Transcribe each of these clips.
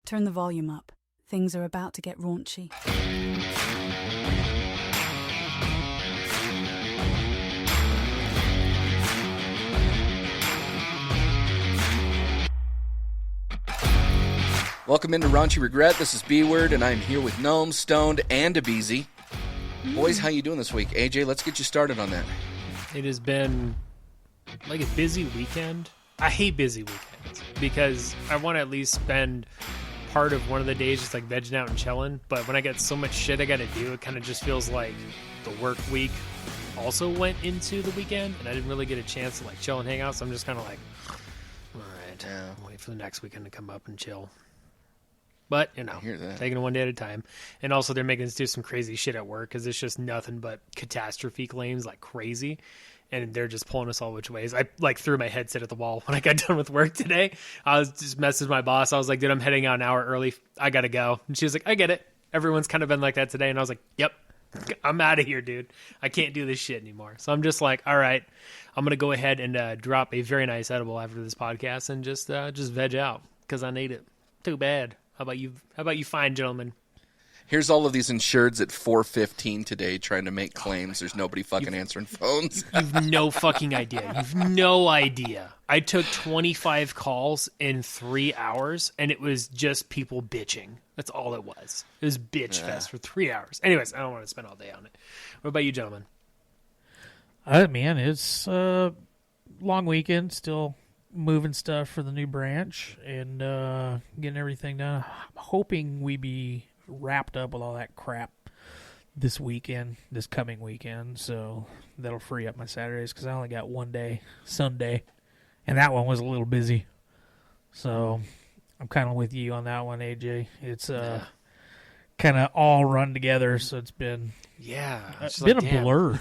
Turn the volume up. Things are about to get raunchy. Welcome into Raunchy Regret. This is B-Word, and I'm here with Gnome, Stoned, and a Beezy. Boys, how you doing this week? AJ, let's get you started on that. It has been like a busy weekend. I hate busy weekends because I want to at least spend part of one of the days just like vegging out and chilling. But when I get so much shit I got to do, it kind of just feels like the work week also went into the weekend, and I didn't really get a chance to like chill and hang out. So I'm just kind of like, all right, wait for the next weekend to come up and chill. But, you know, taking it one day at a time. And also they're making us do some crazy shit at work because it's just nothing but catastrophe claims like crazy. And they're just pulling us all which ways. I, like, threw my headset at the wall when I got done with work today. I was just messaging my boss. I was like, dude, I'm heading out an hour early. I got to go. And she was like, I get it. Everyone's kind of been like that today. And I was like, yep, I'm out of here, dude. I can't do this shit anymore. So I'm just like, all right, I'm going to go ahead and drop a very nice edible after this podcast and just veg out because I need it. Too bad. How about you fine gentlemen? Here's all of these insureds at 4:15 today trying to make claims. There's nobody fucking answering phones. You've no fucking idea. You've no idea. I took 25 calls in 3 hours, and it was just people bitching. That's all it was. It was bitch fest for 3 hours. Anyways, I don't want to spend all day on it. What about you, gentlemen? Man, it's a long weekend. Still moving stuff for the new branch and getting everything done. I'm hoping we be wrapped up with all that crap this coming weekend, so that'll free up my Saturdays because I only got one day, Sunday, and that one was a little busy. So I'm kind of with you on that one, AJ. It's kind of all run together, so it's been it's been a blur.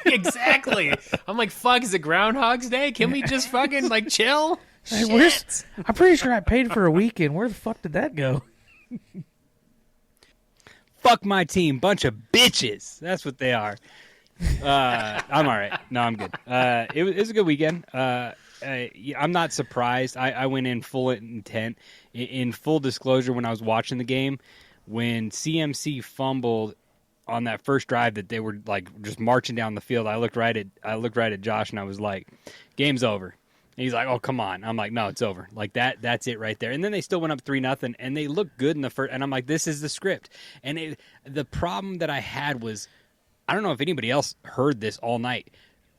Exactly. I'm like, fuck, is it Groundhog's Day? Can we just fucking like chill? Hey, I'm pretty sure I paid for a weekend. Where the fuck did that go? Fuck my team, bunch of bitches. That's what they are. I'm all right. No, I'm good. It was a good weekend. I'm not surprised. I went in full intent. In full disclosure, when I was watching the game, when CMC fumbled on that first drive that they were like just marching down the field, I looked right at Josh and I was like, game's over. And he's like, oh, come on. I'm like, no, it's over. Like that's it right there. And then they still went up 3-0 and they looked good in the first. And I'm like, this is the script. And the problem that I had was, I don't know if anybody else heard this all night.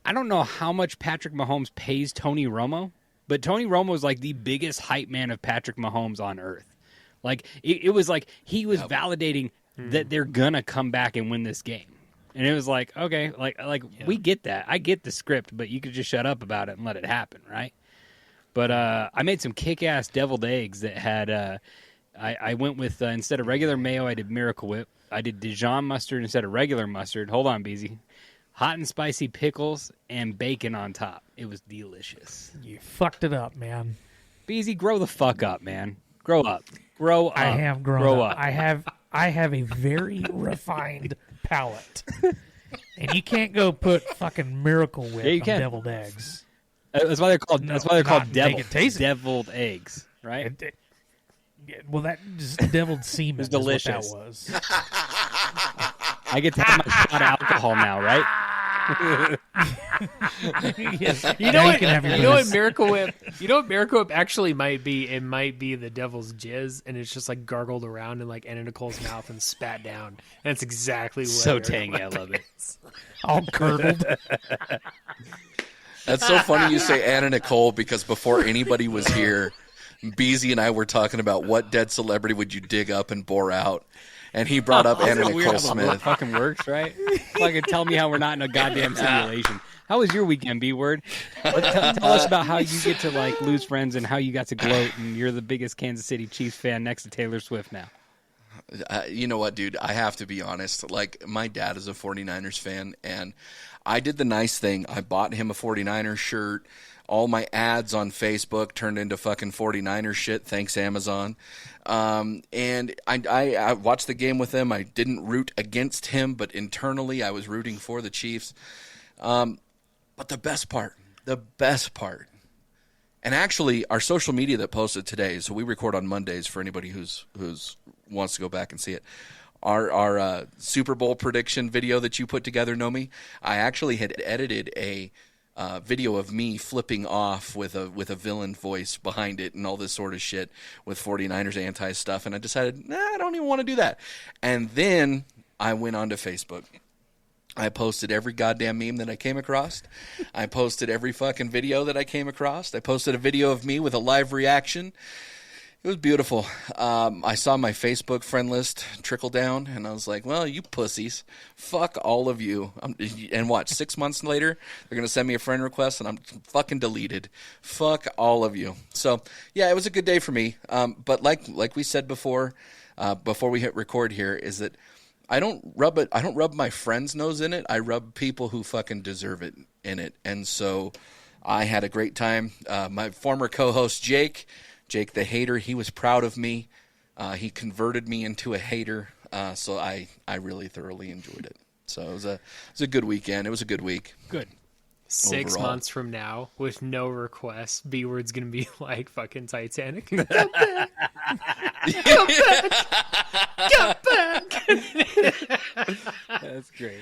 I don't know how much Patrick Mahomes pays Tony Romo, but Tony Romo is like the biggest hype man of Patrick Mahomes on earth. Like it was like he was validating that they're gonna come back and win this game, and it was like, okay, we get that. I get the script, but you could just shut up about it and let it happen, right? But I made some kick-ass deviled eggs that had. I went with instead of regular mayo, I did Miracle Whip. I did Dijon mustard instead of regular mustard. Hold on, Beezy. Hot and spicy pickles and bacon on top. It was delicious. You fucked it up, man. Beezy, grow the fuck up, man. Grow up. Grow up. I have grown up. I have a very refined palate. And you can't go put fucking Miracle Whip on deviled eggs. That's why they're called deviled eggs, right? Well, that just deviled semen is delicious. What that was. I get to have my shot of alcohol now, right? Yes. You know what Miracle Whip? You know what Miracle Whip actually might be? It might be the devil's jizz, and it's just like gargled around in like Anna Nicole's mouth and spat down. And it's exactly what. So tangy, I love it. All curdled. That's so funny you say Anna Nicole because before anybody was here, Beezy and I were talking about what dead celebrity would you dig up and bore out. And he brought up Anna Nicole Smith. It fucking works, right? Fucking tell me how we're not in a goddamn simulation. How was your weekend, B-Word? Tell us about how you get to like lose friends and how you got to gloat and you're the biggest Kansas City Chiefs fan next to Taylor Swift now. You know what, dude? I have to be honest. Like, my dad is a 49ers fan, and I did the nice thing. I bought him a 49ers shirt. All my ads on Facebook turned into fucking 49ers shit. Thanks, Amazon. And I watched the game with him. I didn't root against him, but internally I was rooting for the Chiefs. But the best part And actually, our social media that posted today, so we record on Mondays for anybody who's wants to go back and see it. Our Super Bowl prediction video that you put together, Nomi, I actually had edited a video of me flipping off with a villain voice behind it and all this sort of shit with 49ers anti stuff, and I decided, I don't even want to do that. And then I went onto Facebook. I posted every goddamn meme that I came across. I posted every fucking video that I came across. I posted a video of me with a live reaction. It was beautiful. I saw my Facebook friend list trickle down, and I was like, well, you pussies. Fuck all of you. And watch, 6 months later, they're going to send me a friend request, and I'm fucking deleted. Fuck all of you. So, yeah, it was a good day for me. But like we said before we hit record here, is that I don't rub my friend's nose in it. I rub people who fucking deserve it in it. And so I had a great time. My former co-host, Jake the hater, he was proud of me. He converted me into a hater. So I really thoroughly enjoyed it. So it was a good weekend. It was a good week. Good. 6 Overall. months from now, with no requests, B-Word's going to be like fucking Titanic. That's great.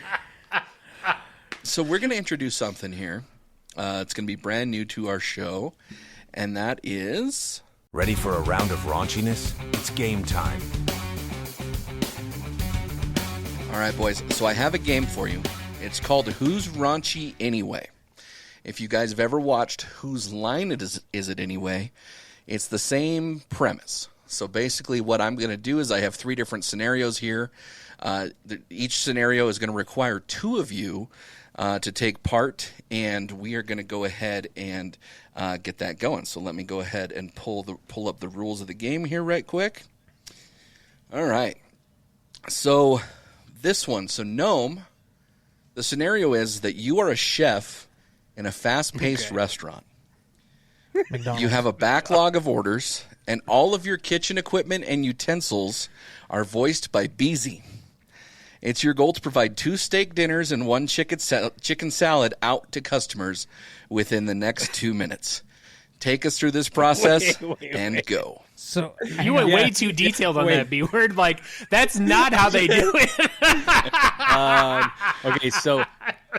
So we're going to introduce something here. It's going to be brand new to our show, and that is... Ready for a round of raunchiness? It's game time. All right, boys. So I have a game for you. It's called Who's Raunchy Anyway? If you guys have ever watched Whose Line Is It Anyway, it's the same premise. So basically what I'm going to do is I have 3 different scenarios here. Each scenario is going to require 2 of you to take part, and we are going to go ahead and get that going. So let me go ahead and pull up the rules of the game here right quick. All right. So this one, Gnome, the scenario is that you are a chef in a fast-paced restaurant. McDonald's. You have a backlog of orders, and all of your kitchen equipment and utensils are voiced by Beezy. It's your goal to provide 2 steak dinners and 1 chicken salad out to customers within the next 2 minutes. Take us through this process and go. So You went way too detailed on that, B-Word. Like, that's not how they do it. Okay, so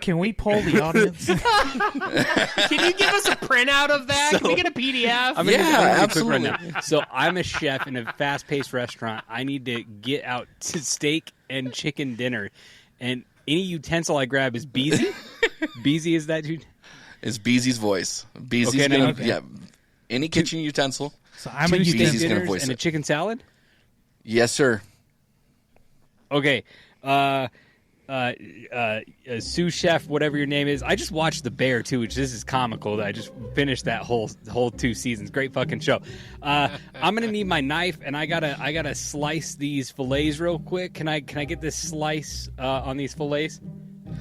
can we poll the audience? Can you give us a printout of that? Can we get a PDF? I'm gonna do a quick absolutely. rundown. So I'm a chef in a fast-paced restaurant. I need to get out to steak and chicken dinner, and any utensil I grab is Beezy. Beezy is that dude? It's Beezy's voice. Beezy's Okay, gonna, okay. yeah, any kitchen utensil. So I'm a 2 steak Beezy's gonna dinners voice and a it. chicken salad. Yes, sir. Okay. Sous chef, whatever your name is. I just watched The Bear too, which this is comical. I just finished that whole 2 seasons. Great fucking show. I'm gonna need my knife, and I gotta slice these fillets real quick. Can I get this slice on these fillets?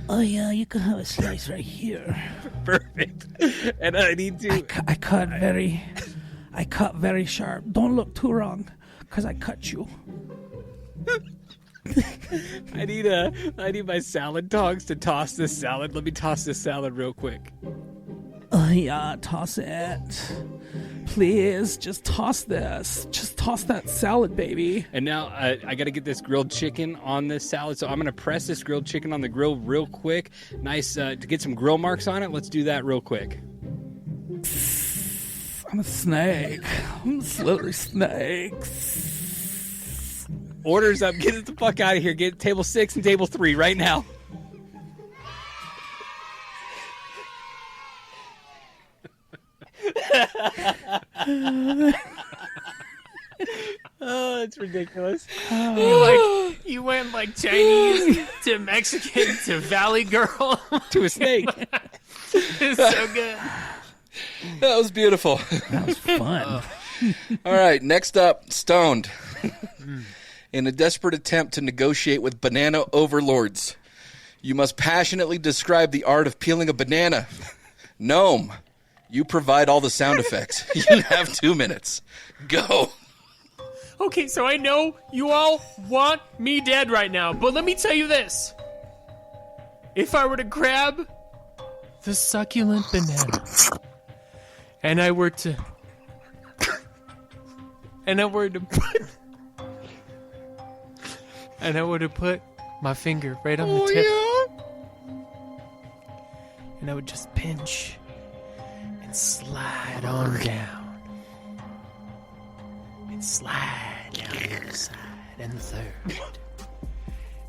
Oh yeah, you can have a slice right here. Perfect. And I need to. I cut very sharp. Don't look too wrong, cause I cut you. I need my salad tongs to toss this salad. Let me toss this salad real quick. Oh yeah, toss it. Please, just toss this. Just toss that salad, baby. And now I got to get this grilled chicken on this salad. So I'm going to press this grilled chicken on the grill real quick. Nice to get some grill marks on it. Let's do that real quick. I'm a snake. I'm a slippery snake. Orders up. Get it the fuck out of here. Get table 6 and table 3 right now. Oh, it's ridiculous. You went like Chinese to Mexican to Valley Girl. To a snake. It's so good. That was beautiful. That was fun. All right, next up, Stoned. In a desperate attempt to negotiate with banana overlords, you must passionately describe the art of peeling a banana. Gnome, you provide all the sound effects. You have 2 minutes. Go. Okay, so I know you all want me dead right now, but let me tell you this. If I were to grab the succulent banana and I were to put my finger right on the tip. And I would just pinch and slide on down. And slide down the other side and the third.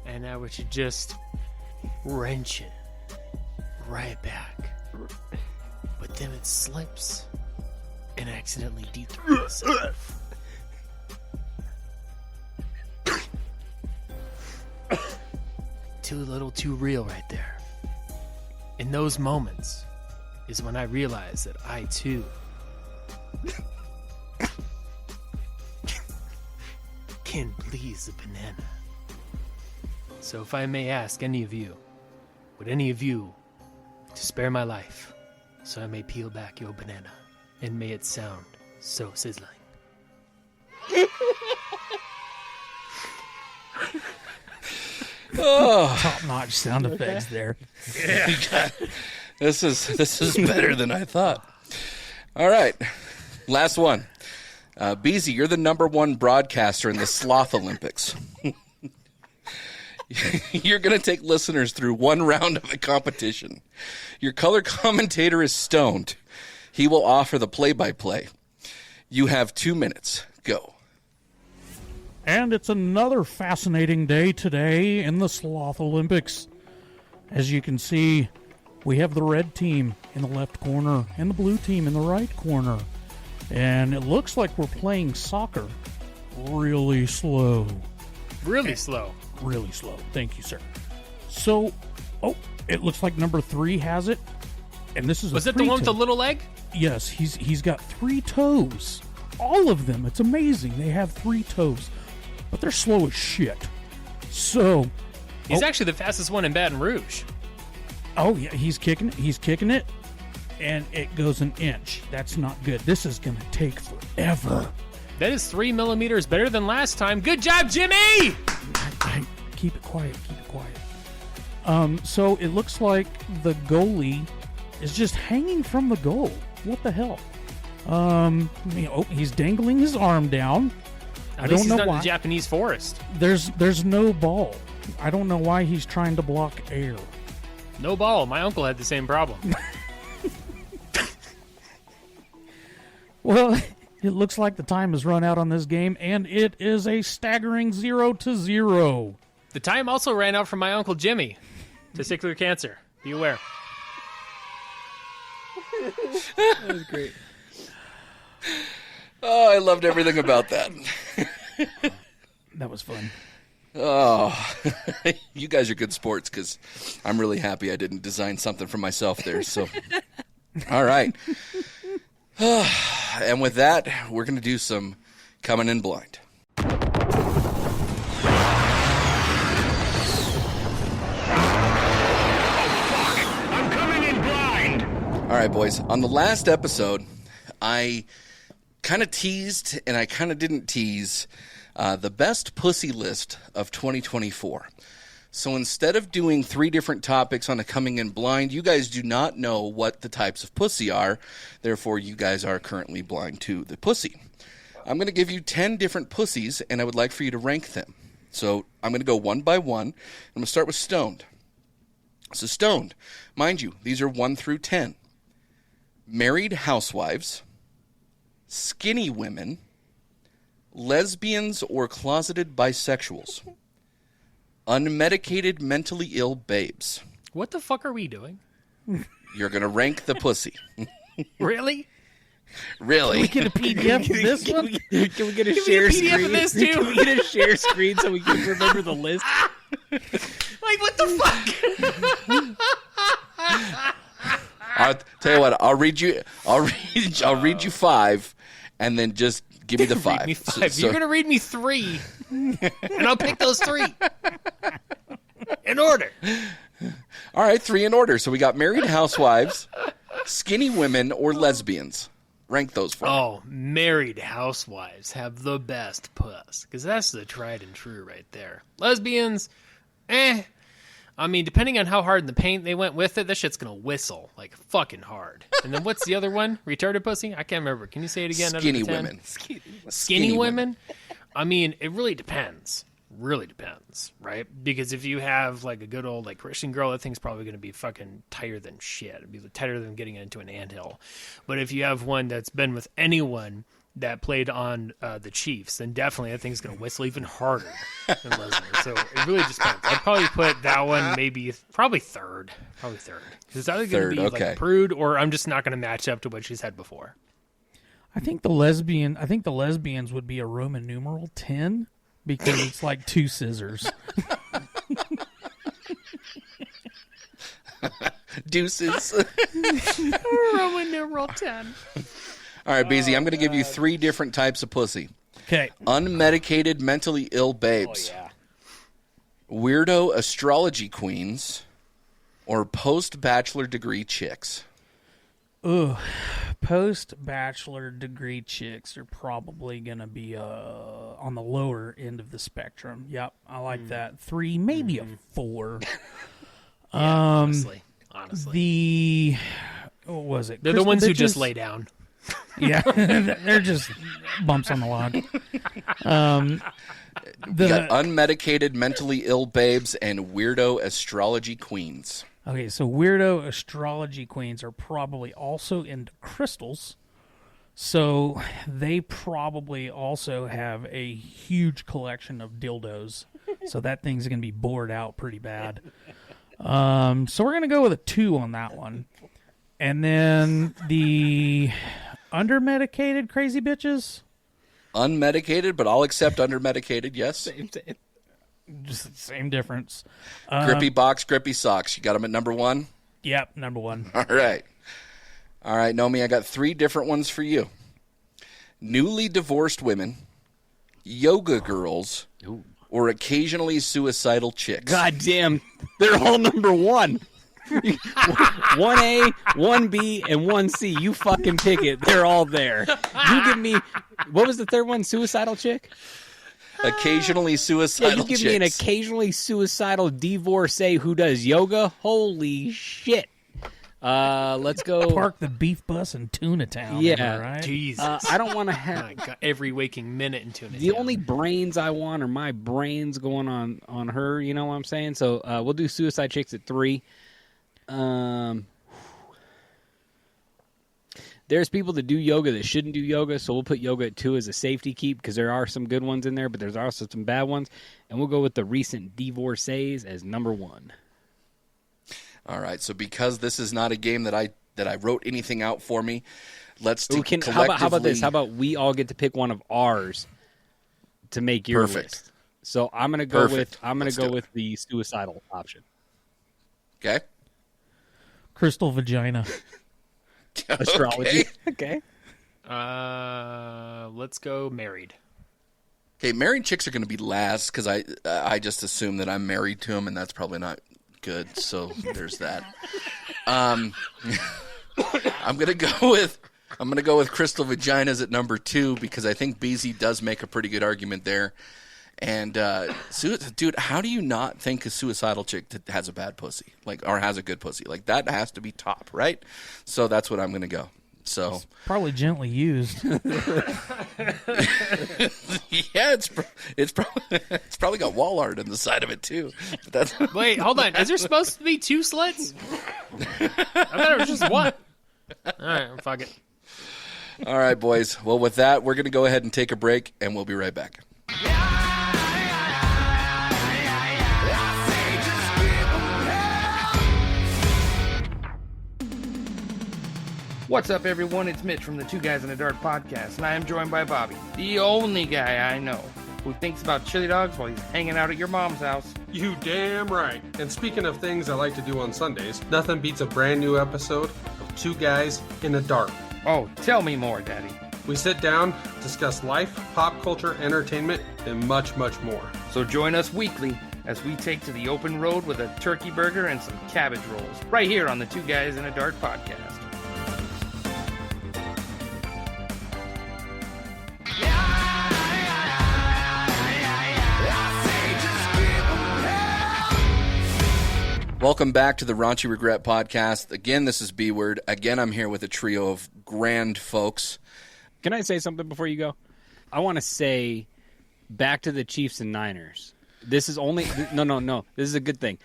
And I would just wrench it right back. But then it slips and I accidentally deep throat myself. Too little, too real right there. In those moments is when I realize that I too can please a banana. So if I may ask any of you, would any of you to spare my life so I may peel back your banana and may it sound so sizzling? Top-notch sound effects there. Yeah. This is better than I thought. All right. Last one. Beezy, you're the #1 broadcaster in the Sloth Olympics. You're going to take listeners through one round of a competition. Your color commentator is stoned. He will offer the play-by-play. You have 2 minutes. Go. And it's another fascinating day today in the Sloth Olympics. As you can see, we have the red team in the left corner and the blue team in the right corner. And it looks like we're playing soccer really slow. Really slow. Really slow. Thank you, sir. So, it looks like number 3 has it. And this is Was it the one with the little leg? Yes, he's got 3 toes. All of them. It's amazing. They have 3 toes. But they're slow as shit. So he's actually the fastest one in Baton Rouge. Oh yeah, he's kicking it, and it goes an inch. That's not good. This is gonna take forever. That is 3 millimeters better than last time. Good job, Jimmy! Keep it quiet. So it looks like the goalie is just hanging from the goal. What the hell? He's dangling his arm down. I don't know why. In the Japanese forest. There's no ball. I don't know why he's trying to block air. No ball. My uncle had the same problem. Well, it looks like the time has run out on this game, and it is a staggering 0-0. The time also ran out for my Uncle Jimmy. Testicular cancer. Be aware. That was great. Oh, I loved everything about that. That was fun. Oh, you guys are good sports because I'm really happy I didn't design something for myself there. So, all right. And with that, we're going to do some coming in blind. I'm coming in blind. All right, boys. On the last episode, I kind of teased and I kind of didn't tease the best pussy list of 2024. So instead of doing 3 different topics on a coming in blind, you guys do not know what the types of pussy are. Therefore, you guys are currently blind to the pussy. I'm going to give you 10 different pussies, and I would like for you to rank them. So I'm going to go one by one. I'm going to start with stoned. So stoned, mind you, these are 1 through 10. Married housewives, skinny women, lesbians or closeted bisexuals, unmedicated mentally ill babes. What the fuck are we doing? You're going to rank the pussy. Really? Really? Can we get a PDF of this one? Can we get a share PDF screen? of this too? Can we get a share screen so we can remember the list? Like, what the fuck? I'll tell you what. I'll read you 5, and then just give me the 5. Read me 5. You're gonna read me 3, and I'll pick those 3 in order. All right, 3 in order. So we got married housewives, skinny women, or lesbians. Rank those for me. Oh, married housewives have the best puss, because that's the tried and true right there. Lesbians, I mean, depending on how hard in the paint they went with it, that shit's gonna whistle like fucking hard. And then what's the other one? Retarded pussy? I can't remember. Can you say it again? Skinny under the 10? women. Skinny women? I mean, it really depends. Really depends, right? Because if you have like a good old like Christian girl, that thing's probably gonna be fucking tighter than shit. It'd be tighter than getting into an anthill. But if you have one that's been with anyone that played on the Chiefs, then definitely that thing's going to whistle even harder than Lesnar. So it really just depends. I'd probably put that one probably third. Because it's either going to be like a prude, or I'm just not going to match up to what she's had before. I think the lesbians would be a Roman numeral 10 because it's like 2 scissors. Deuces. Roman numeral 10. All right, BZ, I'm going to give you 3 different types of pussy. Okay. Unmedicated, mentally ill babes. Oh, yeah. Weirdo astrology queens. Or post-bachelor degree chicks. Ooh. Post-bachelor degree chicks are probably going to be on the lower end of the spectrum. Yep, I like that. 3, maybe a 4. Honestly. What was it? They're the ones who just lay down. Yeah, they're just bumps on the log. You got unmedicated, mentally ill babes and weirdo astrology queens. Okay, so weirdo astrology queens are probably also into crystals. So they probably also have a huge collection of dildos. So that thing's going to be bored out pretty bad. So we're going to go with a 2 on that one. And then the undermedicated crazy bitches? Unmedicated, but I'll accept undermedicated, yes. Same. Just the same difference. Grippy box, grippy socks. You got them at number 1? Yep, number 1. All right, Nomi, I got 3 different ones for you. Newly divorced women, yoga girls, or occasionally suicidal chicks. God damn, they're all number 1. 1A, 1B, and 1C. You fucking pick it. They're all there. You give me, what was the third one? Suicidal chick? Occasionally suicidal Yeah, you give chicks. me an occasionally suicidal divorcee who does yoga? Holy shit. Let's go. Park the beef bus in Tuna Town. Yeah. Right? Jesus. I don't want to have... God, every waking minute in Tuna The Town. only brains I want are my brains going on her, you know what I'm saying? So we'll do suicide chicks at 3. There's people that do yoga that shouldn't do yoga, so we'll put yoga at 2 as a safety keep because there are some good ones in there, but there's also some bad ones. And we'll go with the recent divorcees as number 1. All right, so because this is not a game that I wrote anything out for me, let's collectively... How about this? How about we all get to pick one of ours to make your list? So I'm gonna go with the suicidal option. Okay. Crystal vagina. Astrology. Okay. Let's go married. Okay, married chicks are going to be last because I just assume that I'm married to him, and that's probably not good. So there's that. I'm gonna go with crystal vaginas at number 2 because I think BZ does make a pretty good argument there. And dude, how do you not think a suicidal chick that has a bad pussy, or has a good pussy? Like that has to be top, right? So that's what I'm gonna go. So probably gently used. Yeah, it's probably got wall art on the side of it too. But that's Wait, hold on. Is there supposed to be 2 sluts? I thought it was just 1. All right, fuck it. All right, boys. Well, with that, we're gonna go ahead and take a break, and we'll be right back. What's up, everyone? It's Mitch from the Two Guys in a Dart podcast, and I am joined by Bobby, the only guy I know who thinks about chili dogs while he's hanging out at your mom's house. You damn right. And speaking of things I like to do on Sundays, nothing beats a brand new episode of Two Guys in a Dart. Oh, tell me more, Daddy. We sit down, discuss life, pop culture, entertainment, and much, much more. So join us weekly as we take to the open road with a turkey burger and some cabbage rolls, right here on the Two Guys in a Dart podcast. Welcome back to the Raunchy Regret Podcast. Again, this is B-Word. Again, I'm here with a trio of grand folks. Can I say something before you go? I want to say back to the Chiefs and Niners. This is only... No. This is a good thing.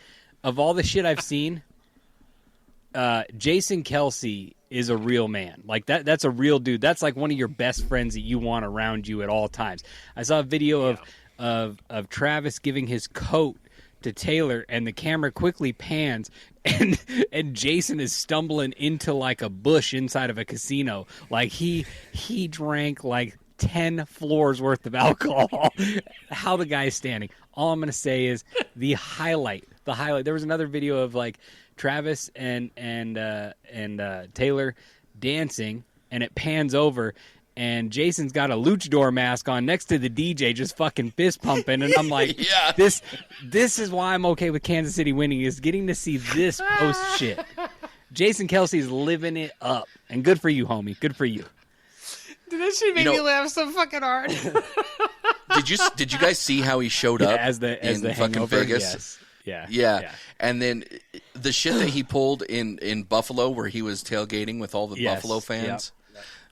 Of all the shit I've seen, Jason Kelce is a real man. Like, that's a real dude. That's like one of your best friends that you want around you at all times. I saw a video of Travis giving his coat to Taylor, and the camera quickly pans, and Jason is stumbling into like a bush inside of a casino. Like he drank like 10 floors worth of alcohol. How the guy's standing. All I'm gonna say is the highlight. There was another video of like Travis and Taylor dancing, and it pans over. And Jason's got a luchador mask on next to the DJ, just fucking fist pumping, and I'm like, Yeah. this is why I'm okay with Kansas City winning, is getting to see this post shit. Jason Kelce's living it up, and good for you, homie. Good for you. Dude, that shit made me laugh so fucking hard. Did you guys see how he showed up as the fucking hangover? Vegas? Yes. Yeah. And then the shit that he pulled in Buffalo, where he was tailgating with all the Buffalo fans. Yep.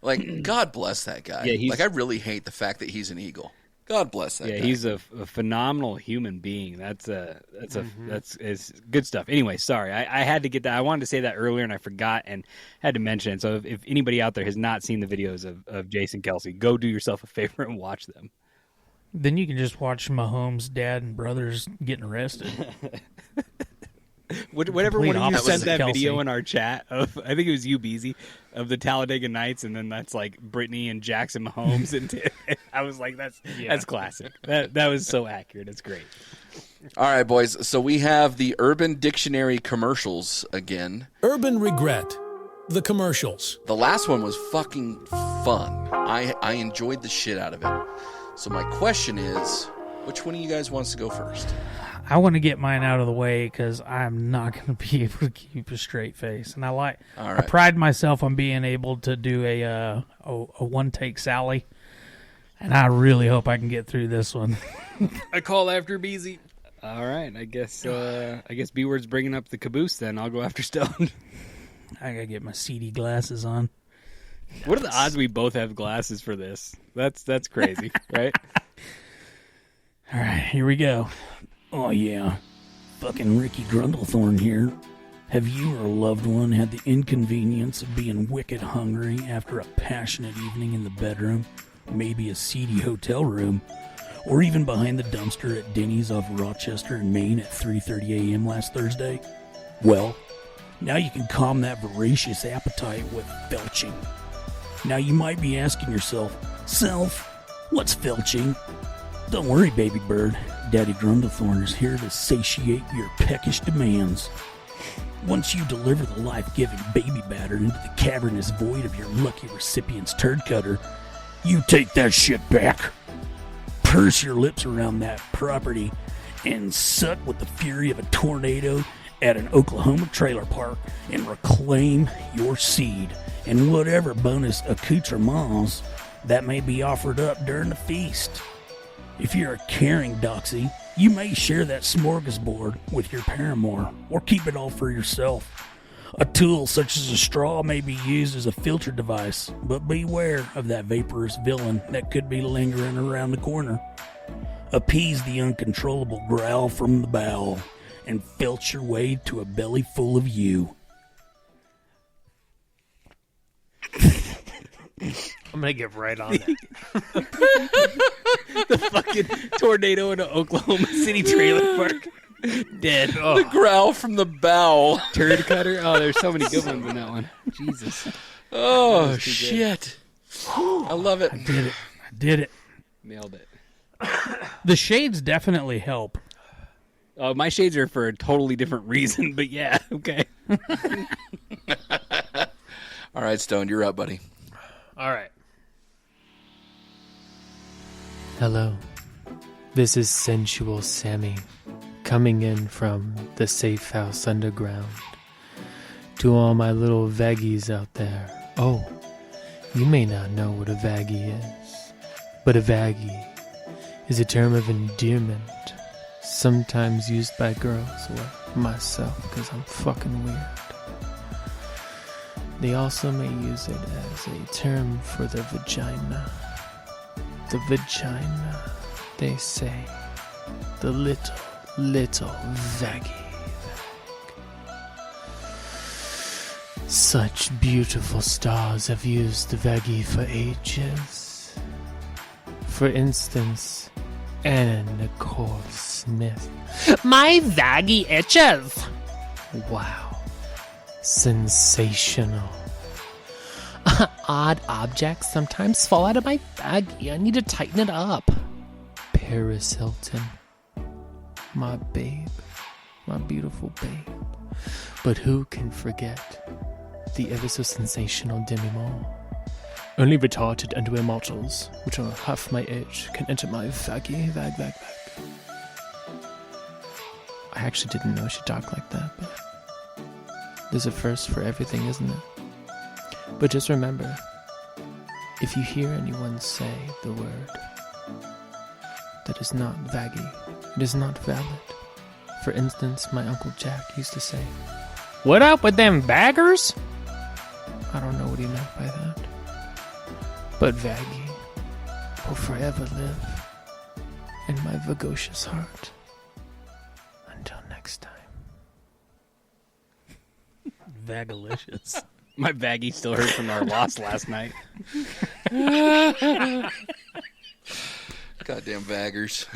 Like, God bless that guy. Yeah, I really hate the fact that he's an Eagle. God bless that guy. Yeah, he's a phenomenal human being. That's good stuff. Anyway, sorry. I had to get that. I wanted to say that earlier, and I forgot and had to mention it. So if anybody out there has not seen the videos of Jason Kelce, go do yourself a favor and watch them. Then you can just watch Mahomes' dad and brothers getting arrested. Whatever one of you sent that Kelce video in our chat of, I think it was you, Beezy, of the Talladega Nights, and then that's like Brittany and Jackson Mahomes, and I was like, that's classic. That was so accurate. It's great. All right, boys. So we have the Urban Dictionary commercials again. Urban Regret, the commercials. The last one was fucking fun. I enjoyed the shit out of it. So my question is, which one of you guys wants to go first? I want to get mine out of the way because I'm not going to be able to keep a straight face, and I pride myself on being able to do a one take Sally, and I really hope I can get through this one. I call after Beezy. All right, I guess B-Word's bringing up the caboose. Then I'll go after Stone. I gotta get my CD glasses on. What are the odds we both have glasses for this? That's crazy, right? All right, here we go. Oh, yeah. Fucking Ricky Grundlethorn here. Have you or a loved one had the inconvenience of being wicked hungry after a passionate evening in the bedroom, maybe a seedy hotel room, or even behind the dumpster at Denny's off Rochester in Maine at 3:30 a.m. last Thursday? Well, now you can calm that voracious appetite with felching. Now you might be asking yourself, Self, what's felching? Don't worry, baby bird. Daddy Grundlethorn is here to satiate your peckish demands. Once you deliver the life-giving baby batter into the cavernous void of your lucky recipient's turd cutter, you take that shit back. Purse your lips around that property and suck with the fury of a tornado at an Oklahoma trailer park and reclaim your seed and whatever bonus accoutrements that may be offered up during the feast. If you're a caring doxy, you may share that smorgasbord with your paramour, or keep it all for yourself. A tool such as a straw may be used as a filter device, but beware of that vaporous villain that could be lingering around the corner. Appease the uncontrollable growl from the bowel, and filch your way to a belly full of you. I'm going to get right on that. The fucking tornado in an Oklahoma City trailer park. Dead. Oh. The growl from the bowel. Turd cutter. Oh, there's so many good ones in that one. Jesus. Oh, shit. I love it. I did it. Nailed it. The shades definitely help. My shades are for a totally different reason, but yeah, okay. All right, Stone, you're up, buddy. All right. Hello. This is Sensual Sammy, coming in from the Safe House Underground. To all my little vaggies out there. Oh, you may not know what a vaggie is, but a vaggie is a term of endearment, sometimes used by girls or myself because I'm fucking weird. They also may use it as a term for the vagina. The vagina, they say. The little vaggy. Such beautiful stars have used the vaggy for ages. For instance, Anna Nicole Smith. My vaggy itches. Wow. Sensational. Odd objects sometimes fall out of my vaggy. I need to tighten it up. Paris Hilton. My babe. My beautiful babe. But who can forget the ever so sensational Demi-Moore? Only retarded underwear mortals, which are half my age, can enter my vaggy. Vag. I actually didn't know she talked like that, but there's a first for everything, isn't it? But just remember, if you hear anyone say the word that is not vaggy, it is not valid. For instance, my Uncle Jack used to say, "What up with them baggers?" I don't know what he meant by that. But vaggy will forever live in my vagocious heart. Until next time. Vagalicious. My baggie still hurts from our loss last night. Goddamn baggers.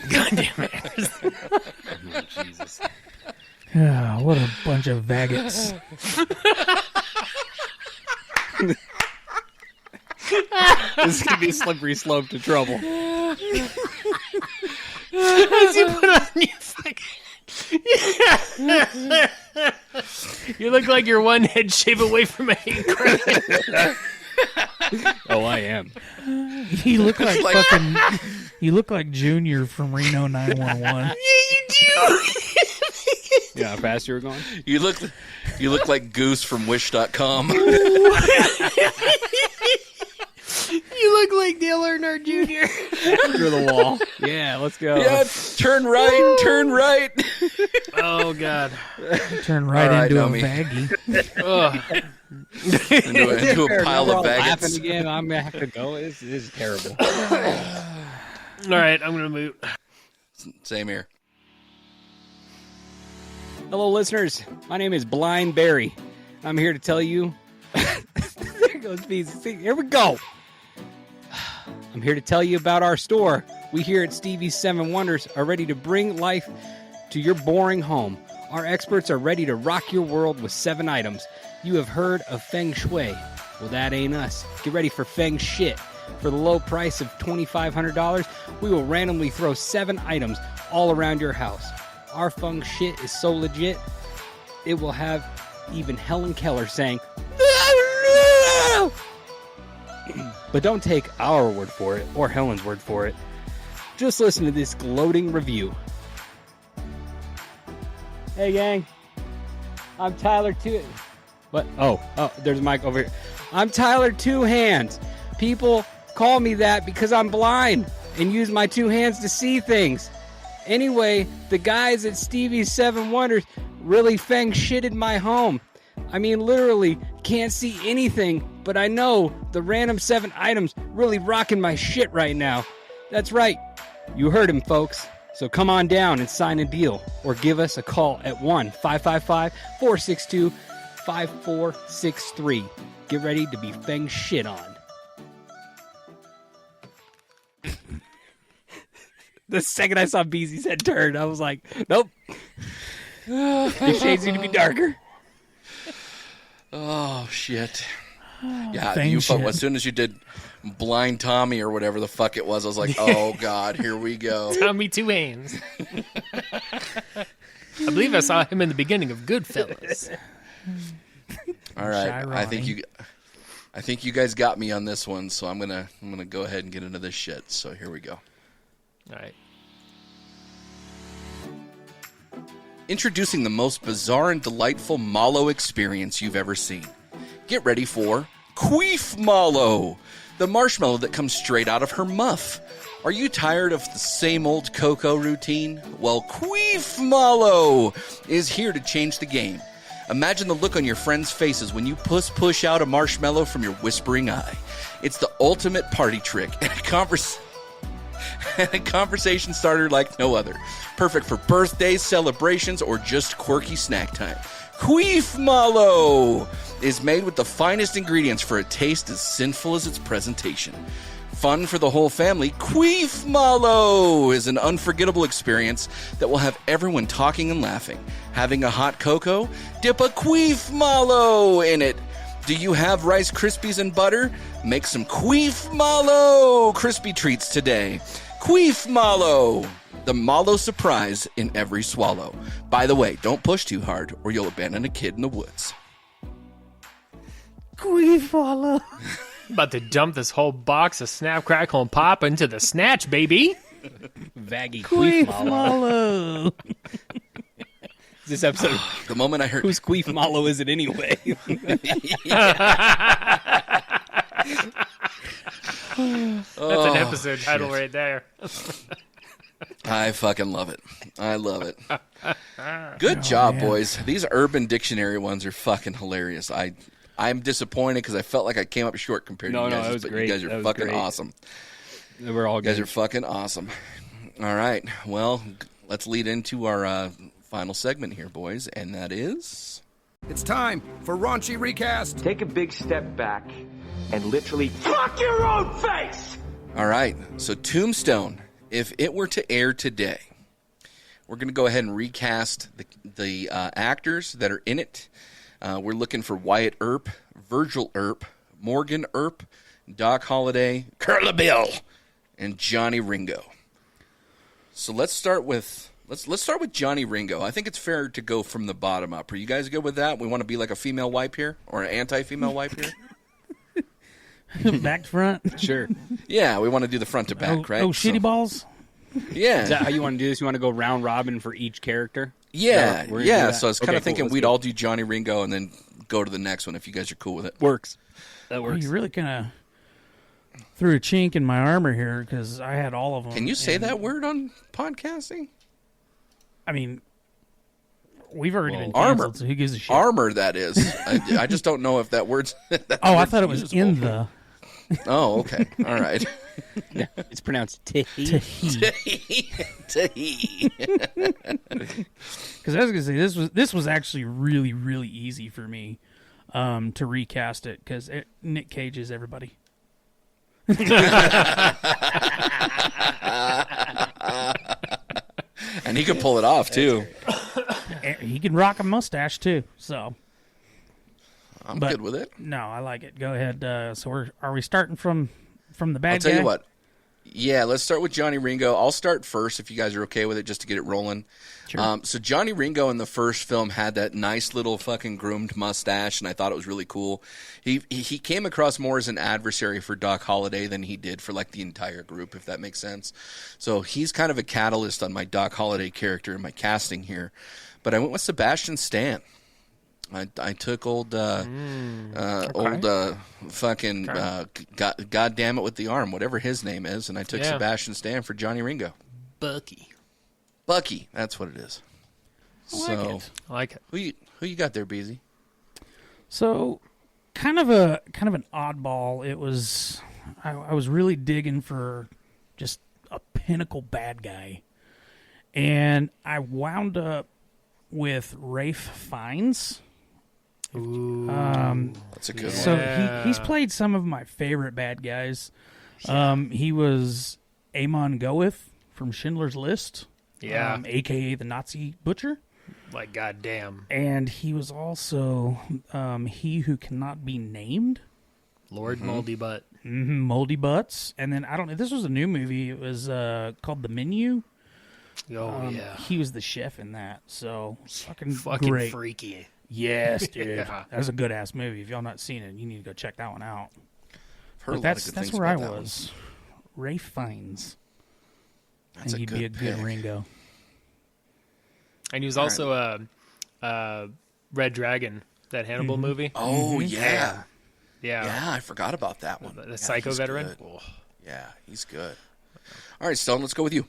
Goddamn baggers. Oh, Jesus. Ah, what a bunch of faggots. This is going to be a slippery slope to trouble. As you put on your fucking... You look like you're one head shave away from a hate crime. Oh, I am. You look like fucking... You look like Junior from Reno 911. Yeah, you do. Yeah, how fast you were going? You look like Goose from Wish.com. You look like Dale Earnhardt Jr. Through the wall. Yeah, let's go. Yeah, turn right. Oh, God. Turn right All right, into a Nomi. Ugh. into a pile of Laughing baggets. again. I'm going to have to go. This is terrible. All right, I'm going to move. Same here. Hello, listeners. My name is Blind Barry. I'm here to tell you... There goes Beezy. See, here we go. I'm here to tell you about our store. We here at Stevie's 7 Wonders are ready to bring life to your boring home. Our experts are ready to rock your world with 7 items. You have heard of Feng Shui. Well, that ain't us. Get ready for Feng Shit. For the low price of $2,500, we will randomly throw 7 items all around your house. Our Feng Shit is so legit, it will have even Helen Keller saying, "No!" But don't take our word for it, or Helen's word for it. Just listen to this gloating review. Hey, gang. I'm Tyler Two... What? Oh, there's Mike over here. I'm Tyler Two Hands. People call me that because I'm blind and use my 2 hands to see things. Anyway, the guys at Stevie's 7 Wonders really feng shitted my home. I mean, literally, can't see anything, but I know the random 7 items really rocking my shit right now. That's right. You heard him, folks. So come on down and sign a deal, or give us a call at 1-555-462-5463. Get ready to be feng shit on. The second I saw Beezy's head turn, I was like, nope. These shades need to be darker. Oh, shit. Yeah, Fang you shit. as soon as you did Blind Tommy or whatever the fuck it was, I was like, oh, God, here we go. Tommy Two Hands. I believe I saw him in the beginning of Goodfellas. All right, Shy I think Ronnie. you guys got me on this one, so I'm gonna go ahead and get into this shit. So here we go. All right. Introducing the most bizarre and delightful mallow experience you've ever seen. Get ready for QueefMallow, the marshmallow that comes straight out of her muff. Are you tired of the same old cocoa routine? Well, QueefMallow is here to change the game. Imagine the look on your friends' faces when you push out a marshmallow from your whispering eye. It's the ultimate party trick and a conversation starter like no other. Perfect for birthdays, celebrations, or just quirky snack time. QueefMallow is made with the finest ingredients for a taste as sinful as its presentation. Fun for the whole family, QueefMallow is an unforgettable experience that will have everyone talking and laughing. Having a hot cocoa? Dip a QueefMallow in it. Do you have Rice Krispies and butter? Make some QueefMallow crispy treats today. QueefMallow, the mallow surprise in every swallow. By the way, don't push too hard or you'll abandon a kid in the woods. QueefMallow. About to dump this whole box of Snap, Crackle, and Pop into the snatch, baby. Vaggy QueefMallow. This episode. The moment I heard whose QueefMallow is it anyway? That's an episode title right there. I fucking love it. I love it. Good job, boys. These Urban Dictionary ones are fucking hilarious. I'm disappointed because I felt like I came up short compared to you guys. No, it was great. You guys are fucking awesome. We're all good. You guys are fucking awesome. All right. Well, let's lead into our final segment here, boys, and that is... It's time for Raunchy Recast. Take a big step back and literally fuck your own face! All right. So Tombstone, if it were to air today, we're going to go ahead and recast the actors that are in it. We're looking for Wyatt Earp, Virgil Earp, Morgan Earp, Doc Holliday, Curly Bill, and Johnny Ringo. So let's start with Johnny Ringo. I think it's fair to go from the bottom up. Are you guys good with that? We want to be like a female wipe here, or an anti-female wipe here. Back to front. Sure. Yeah, we want to do the front to back, right? Oh, shitty balls. Yeah. Is that how you want to do this? You want to go round robin for each character? Yeah, yeah. So I was kind of thinking cool. we'd all do Johnny Ringo and then go to the next one if you guys are cool with it. Works. That works. Oh, you really kind of threw a chink in my armor here because I had all of them. Can you say that word on podcasting? I mean, we've already been armor. canceled, so who gives a shit? Armor, that is. I just don't know if that word's... I thought it was usable. in the... Oh, okay. All right. No, it's pronounced Tahi. Tahi. Because I was going to say, this was actually really, really easy for me to recast it because Nick Cage is everybody. And he could pull it off, too. He can rock a mustache, too, so... I'm good with it. No, I like it. Go ahead. So are we starting from the bad guy? I'll tell you what. Yeah, let's start with Johnny Ringo. I'll start first if you guys are okay with it, just to get it rolling. Sure. So Johnny Ringo in the first film had that nice little fucking groomed mustache, and I thought it was really cool. He came across more as an adversary for Doc Holliday than he did for like the entire group, if that makes sense. So he's kind of a catalyst on my Doc Holliday character in my casting here. But I went with Sebastian Stan. I took God damn it with the arm, whatever his name is, and I took Sebastian Stan for Johnny Ringo. Bucky, that's what it is. I like it. Who you got there, Beezy? So, kind of an oddball. It was I was really digging for just a pinnacle bad guy, and I wound up with Rafe Fiennes. Ooh, that's a good one. So he's played some of my favorite bad guys. He was Amon Goeth from Schindler's List. Yeah. A.K.A. the Nazi Butcher. Like, goddamn. And he was also He Who Cannot Be Named. Lord Moldy Butt. Mm-hmm, Moldy Butts. And then, I don't know, this was a new movie. It was called The Menu. Oh, yeah. He was the chef in that. So, fucking great. Freaky. Yes, dude. Yeah. That was a good-ass movie. If y'all not seen it, you need to go check that one out. Heard That's where I about was. Rafe Fiennes. That's and he'd be a good Ringo. And he was also Red Dragon, that Hannibal movie. Oh, yeah. Yeah, I forgot about that one. The Psycho veteran. Yeah, he's good. All right, Stone, let's go with you.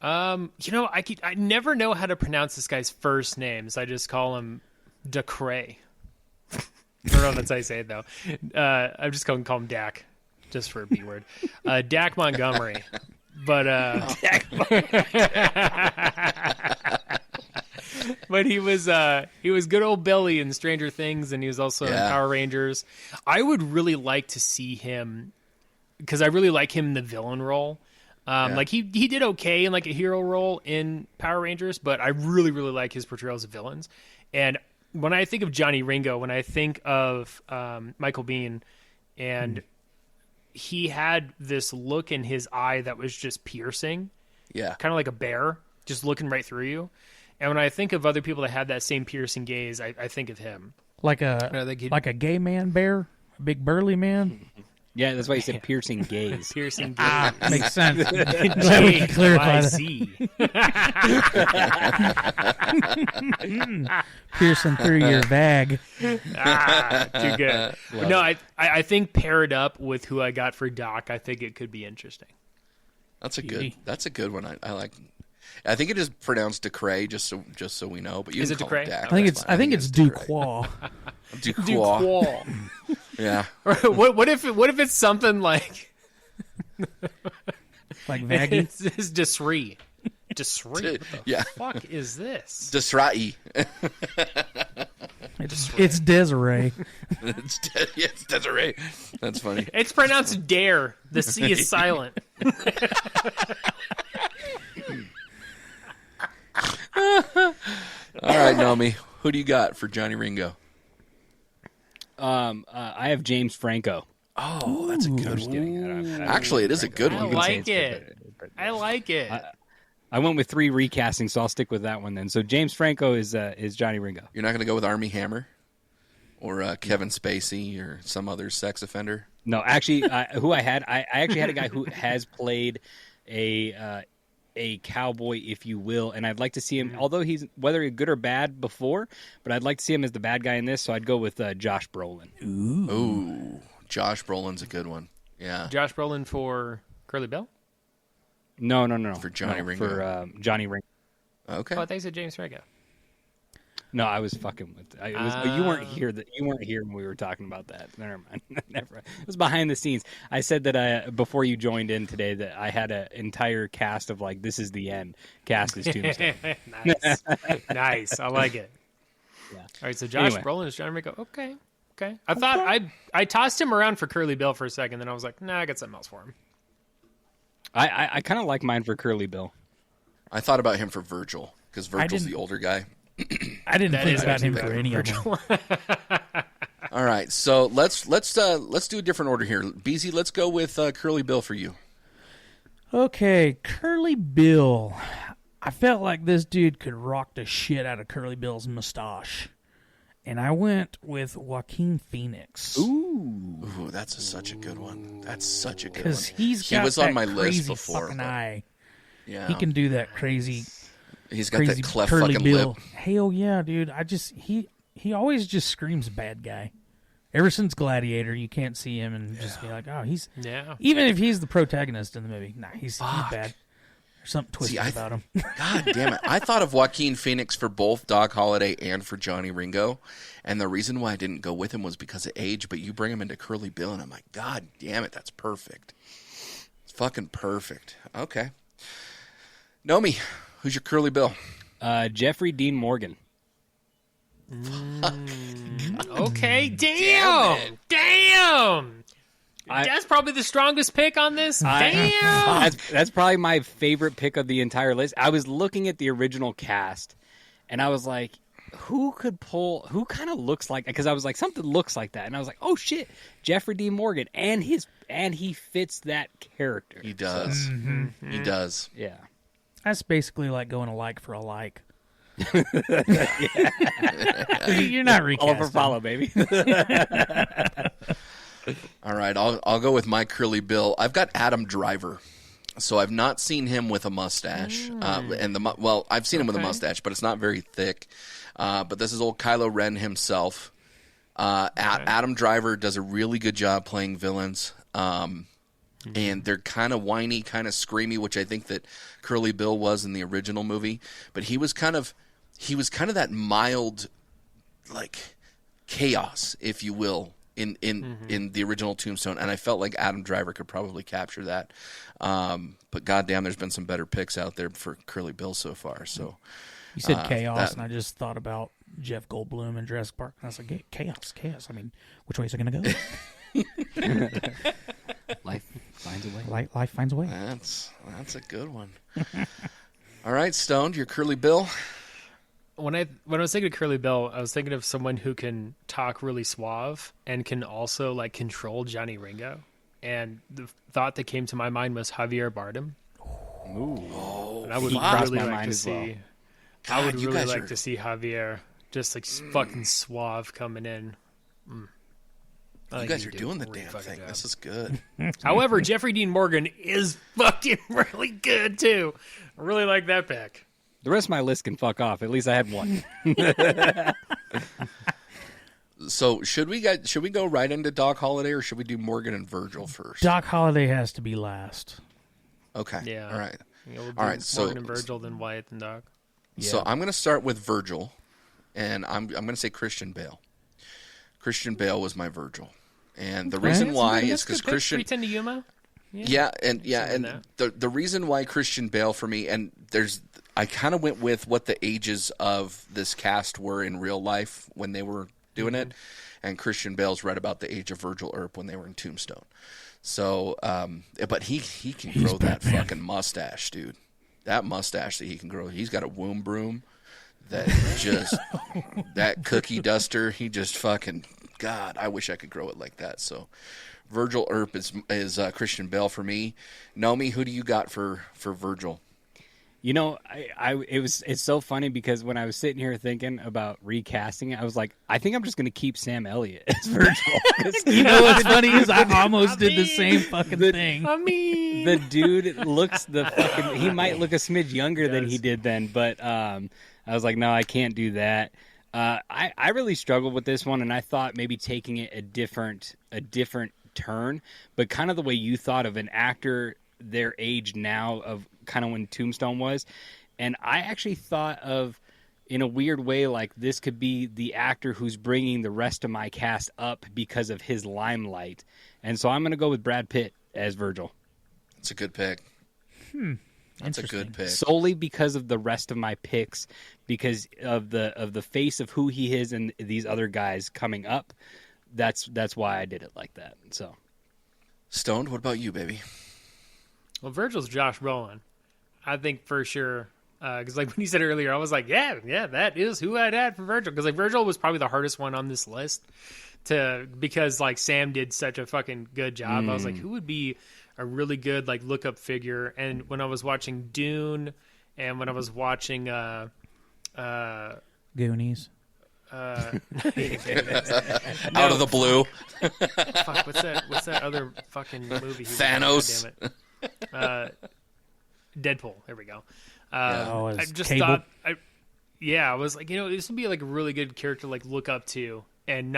I never know how to pronounce this guy's first name, so I just call him Dacray. I don't know if that's how you say it, though. I'm just going to call him Dak, just for a B word. Dak Montgomery. But but he was good old Billy in Stranger Things, and he was also in Power Rangers. I would really like to see him, because I really like him in the villain role. Like he did okay in like a hero role in Power Rangers, but I really, really like his portrayals of villains. And when I think of Johnny Ringo, when I think of Michael Biehn, and he had this look in his eye that was just piercing. Yeah. Kind of like a bear, just looking right through you. And when I think of other people that had that same piercing gaze, I think of him. Like a gay man bear? A big burly man? Yeah, that's why he said piercing gaze. Piercing gaze. Makes sense. Glad we can clarify that. Piercing through your bag. Too good. No, I think paired up with who I got for Doc, I think it could be interesting. That's a good one. I like. I think it is pronounced Decray, just so we know. But you is can it call Decray? Dak. I think it's Duquois. Duquois. Yeah. What if it's something like Vaggie? It's Desree. Desree. What the fuck is this? Desrai. It's Desiree. It's Desiree. That's funny. It's pronounced Dare. The C is silent. All right, Nomi, who do you got for Johnny Ringo? I have James Franco. Oh, that's a good one. Actually, it is a good one. I like it. I went with 3 recastings, so I'll stick with that one then. So James Franco is Johnny Ringo. You're not going to go with Armie Hammer or Kevin Spacey or some other sex offender? No, actually, who I actually had a guy who has played a cowboy, if you will, and I'd like to see him, although he's whether good or bad before, but I'd like to see him as the bad guy in this, so I'd go with Josh Brolin. Ooh, Josh Brolin's a good one. Yeah. Josh Brolin for Curly Bill? No. For Johnny Ringo. For Johnny Ringo. Okay. Oh, I thought you said James Franco. No, I was fucking with. You weren't here. You weren't here when we were talking about that. Never mind. Never. It was behind the scenes. I said that before you joined in today that I had an entire cast of like this is the end. Cast is Tombstone. Nice. I like it. Yeah. All right. So Josh Brolin is Johnny Ringo. Okay. I thought I tossed him around for Curly Bill for a second, then I was like, nah, I got something else for him. I kind of like mine for Curly Bill. I thought about him for Virgil because Virgil's the older guy. I didn't think about him for any of them. All right, so let's do a different order here. BZ, let's go with Curly Bill for you. Okay, Curly Bill. I felt like this dude could rock the shit out of Curly Bill's mustache, and I went with Joaquin Phoenix. Ooh, that's such a good one. That's such a good one. Because he was on my list before. Fucking eye. Yeah, he can do that crazy. He's got that cleft Curly fucking Bill. lip. Hell yeah, dude! He always just screams bad guy. Ever since Gladiator, you can't see him and just be like, oh, he's even if he's the protagonist in the movie, he's bad. There's something twisted about him. God damn it! I thought of Joaquin Phoenix for both Doc Holliday and for Johnny Ringo, and the reason why I didn't go with him was because of age. But you bring him into Curly Bill, and I'm like, God damn it, that's perfect. It's fucking perfect. Okay, Nomi. Who's your Curly Bill? Jeffrey Dean Morgan. Okay, damn. That's probably the strongest pick on this. Damn. That's probably my favorite pick of the entire list. I was looking at the original cast, and I was like, who kind of looks like, because I was like, something looks like that, and I was like, oh shit, Jeffrey Dean Morgan, and he fits that character. He does. Mm-hmm. He does. Yeah. That's basically like going a like for a like. You're not recasting. All over follow, baby. All right, I'll go with my Curly Bill. I've got Adam Driver, so I've not seen him with a mustache. I've seen him with a mustache, but it's not very thick. But this is old Kylo Ren himself. Adam Driver does a really good job playing villains. and they're kind of whiny, kind of screamy, which I think that Curly Bill was in the original movie. But he was kind of that mild, like, chaos, if you will, in the original Tombstone, and I felt like Adam Driver could probably capture that. But goddamn, there's been some better picks out there for Curly Bill so far. So you said chaos, and I just thought about Jeff Goldblum in Jurassic Park, and I was like, chaos. I mean, which way is it going to go? Life finds a way. Life finds a way. That's a good one. All right, Stoned, your Curly Bill. When I was thinking of Curly Bill, I was thinking of someone who can talk really suave and can also like control Johnny Ringo. And the thought that came to my mind was Javier Bardem. Ooh. And I would really like to see. God, I would really like to see Javier just like fucking suave coming in. You guys are doing the damn thing. Job. This is good. However, Jeffrey Dean Morgan is fucking really good too. I really like that pick. The rest of my list can fuck off. At least I had one. So should we go right into Doc Holliday, or should we do Morgan and Virgil first? Doc Holliday has to be last. Okay. Yeah. All right. Yeah, we'll all right. Morgan and Virgil, then Wyatt and Doc. Yeah. So I'm going to start with Virgil, and I'm going to say Christian Bale. Christian Bale was my Virgil, and the reason why is because Christian. 3:10 to Yuma. Yeah, and the reason why Christian Bale for me, and I kind of went with what the ages of this cast were in real life when they were doing it, and Christian Bale's right about the age of Virgil Earp when they were in Tombstone. So, but he can grow that fucking mustache, dude. That mustache that he can grow. He's got a womb broom that just that cookie duster. He just fucking God. I wish I could grow it like that. So, Virgil Earp is Christian Bale for me. Nomi, who do you got for Virgil? You know, it's so funny because when I was sitting here thinking about recasting it, I was like, I think I'm just going to keep Sam Elliott as Virgil. You know what's funny is I almost did the same fucking thing. The dude looks he might look a smidge younger than he did then, but I was like, no, I can't do that. I really struggled with this one, and I thought maybe taking it a different turn, but kind of the way you thought of an actor their age now of kind of when Tombstone was. And I actually thought of, in a weird way, like this could be the actor who's bringing the rest of my cast up because of his limelight. And so I'm going to go with Brad Pitt as Virgil. That's a good pick. That's a good pick. Solely because of the rest of my picks, because of the face of who he is and these other guys coming up. That's why I did it like that. So, Stoned, what about you, baby? Well, Virgil's Josh Brolin. I think for sure. Because like when you said earlier, I was like, yeah, that is who I'd had for Virgil. Because like Virgil was probably the hardest one on this list because like Sam did such a fucking good job. I was like, who would be a really good like look up figure? And when I was watching Dune, and when I was watching Goonies. Out of the blue. Fuck, what's that other fucking movie? Thanos. Damn it. Deadpool. There we go. I just Cable. thought, I was like, this would be like a really good character to like look up to, and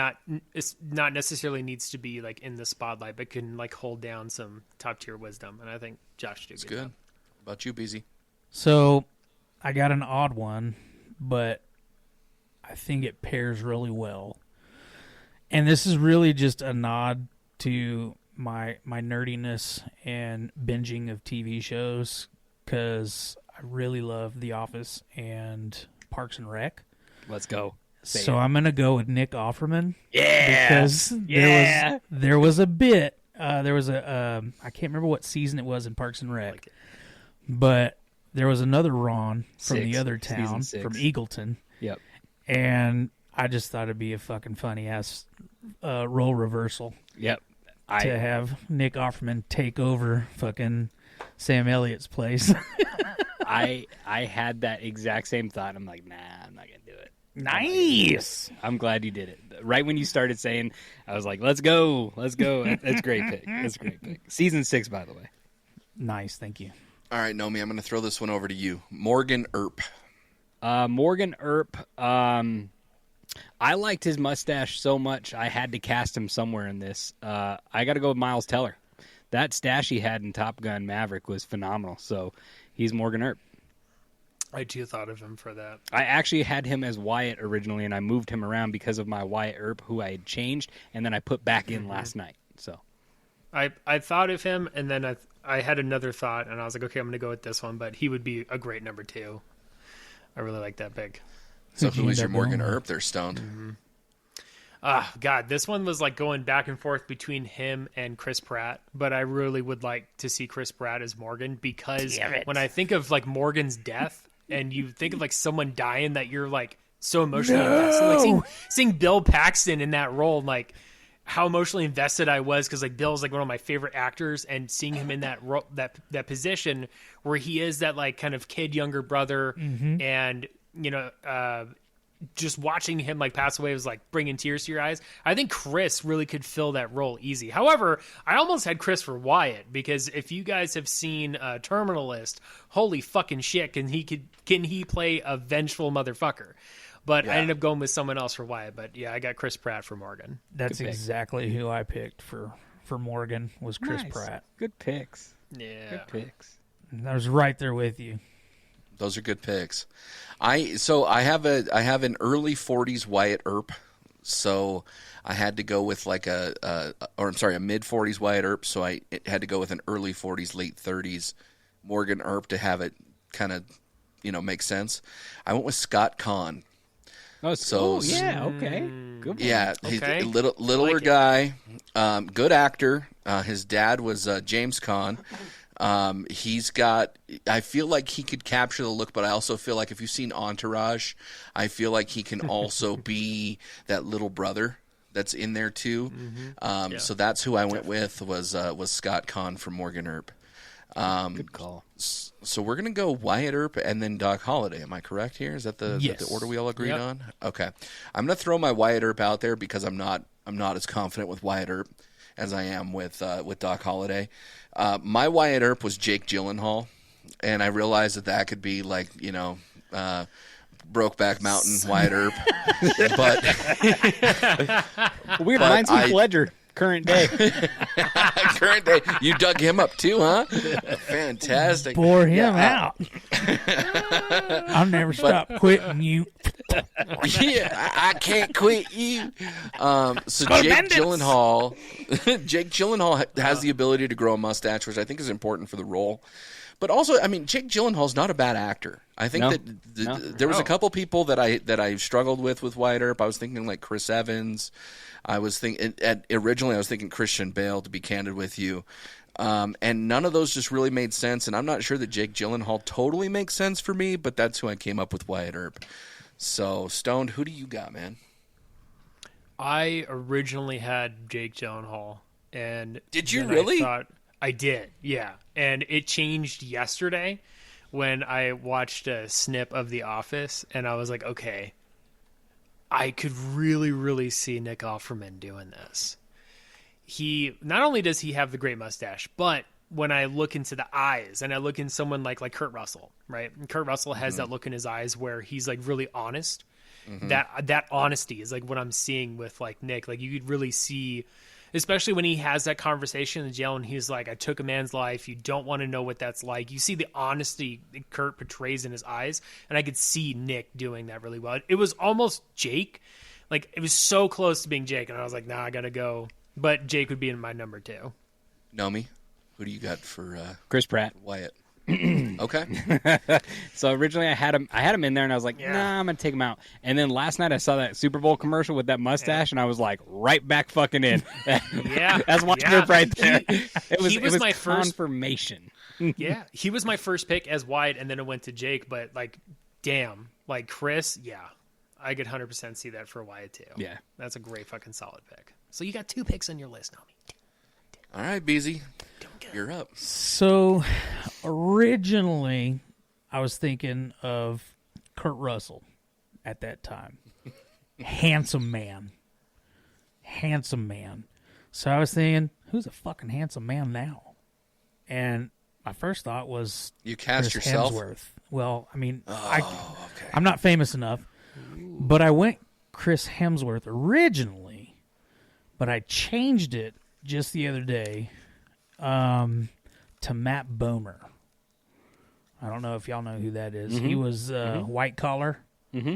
it's not necessarily needs to be like in the spotlight, but can like hold down some top tier wisdom. And I think Josh did good. Job. What about you, BZ? So I got an odd one, but I think it pairs really well. And this is really just a nod to my nerdiness and binging of TV shows, because I really love The Office and Parks and Rec. Let's go. So I'm going to go with Nick Offerman. Yeah. Because there was a bit, I can't remember what season it was in Parks and Rec, but there was another Ron from the other town, from Eagleton. Yep. And I just thought it'd be a fucking funny ass role reversal. Yep. To have Nick Offerman take over fucking Sam Elliott's place. I had that exact same thought. I'm like, nah, I'm not gonna do it. Nice. I'm glad you did it. Right when you started saying, I was like, let's go. That's a great pick. That's a great pick. Season 6, by the way. Nice, thank you. All right, Nomi, I'm going to throw this one over to you. Morgan Earp. Morgan Earp. I liked his mustache so much, I had to cast him somewhere in this. I got to go with Miles Teller. that stash he had in Top Gun Maverick was phenomenal. So he's Morgan Earp. I too thought of him for that. I actually had him as Wyatt originally, and I moved him around because of my Wyatt Earp, who I had changed, and then I put back in last night. So I thought of him, and then I had another thought, and I was like, okay, I'm going to go with this one, but he would be a great number 2. I really like that pick. So who is your Morgan Earp there, Stoned? God, this one was like going back and forth between him and Chris Pratt, but I really would like to see Chris Pratt as Morgan, because when I think of like Morgan's death, and you think of like someone dying that you're like so emotionally invested, like seeing Bill Paxton in that role, like how emotionally invested I was, because like Bill's like one of my favorite actors, and seeing him in that that position where he is that like kind of kid younger brother, and just watching him like pass away was like bringing tears to your eyes. I think Chris really could fill that role easy. However, I almost had Chris for Wyatt, because if you guys have seen Terminal List, holy fucking shit, can he play a vengeful motherfucker? But I ended up going with someone else for Wyatt. But yeah, I got Chris Pratt for Morgan. That's exactly who I picked for Morgan, was Chris Pratt. Good picks. Yeah, good picks. I was right there with you. Those are good picks. I have an early 40s Wyatt Earp, so I had to go with like a mid 40s Wyatt Earp, so I had to go with an early 40s, late 30s Morgan Earp to have it kind of make sense. I went with Scott Conn. Oh, so yeah, okay, good one. Yeah, he's a littler guy, good actor. His dad was James Conn. He's got, I feel like he could capture the look, but I also feel like if you've seen Entourage, I feel like he can also be that little brother that's in there too. So that's who I went with, was Scott Conn from Morgan Earp. Good call. So we're gonna go Wyatt Earp and then Doc Holliday. Am I correct here? Is that the order we all agreed on? Okay, I'm gonna throw my Wyatt Earp out there because I'm not as confident with Wyatt Earp as I am with Doc Holliday. My Wyatt Earp was Jake Gyllenhaal, and I realized that could be like Brokeback Mountain Wyatt Earp, but weird. Mine's Heath Ledger. Current day. Current day. You dug him up too, huh? Fantastic. Bore him out. I'll never stop quitting you. Yeah, I can't quit you. So Jake Gyllenhaal has the ability to grow a mustache, which I think is important for the role. But also, I mean, Jake Gyllenhaal's not a bad actor. I think there was a couple people that I struggled with Wyatt Earp. I was thinking like Chris Evans. I was thinking originally I was thinking Christian Bale, to be candid with you. And none of those just really made sense. And I'm not sure that Jake Gyllenhaal totally makes sense for me, but that's who I came up with Wyatt Earp. So, Stoned, who do you got, man? I originally had Jake Gyllenhaal, and did you really? I did, yeah. And it changed yesterday when I watched a snip of The Office, and I was like, okay, I could really, really see Nick Offerman doing this. He not only does he have the great mustache, but when I look into the eyes and I look in someone like Kurt Russell, right? And Kurt Russell has that look in his eyes where he's like really honest. That honesty is like what I'm seeing with like Nick. Like you could really see, especially when he has that conversation in the jail and he's like, I took a man's life. You don't want to know what that's like. You see the honesty that Kurt portrays in his eyes. And I could see Nick doing that really well. It was almost Jake. Like it was so close to being Jake. And I was like, nah, I got to go. But Jake would be in my number 2. Nomi, who do you got for Chris Pratt? Wyatt. Okay. So originally I had him in there, and I was like, nah, I'm gonna take him out. And then last night I saw that Super Bowl commercial with that mustache, and I was like, right back fucking in. That's one group right there. It was my confirmation. Yeah, he was my first pick as Wyatt, and then it went to Jake. But like, damn, like Chris, I could 100% see that for Wyatt too. Yeah, that's a great fucking solid pick. So you got 2 picks on your list, Nomi. All right, BZ. You're up. So, originally, I was thinking of Kurt Russell at that time. Handsome man. So I was thinking, who's a fucking handsome man now? And my first thought was you cast Chris yourself. Hemsworth. Well, I mean, I'm not famous enough, but I went Chris Hemsworth originally, but I changed it just the other day. to Matt Bomer. I don't know if y'all know who that is. He was White Collar. Mm-hmm.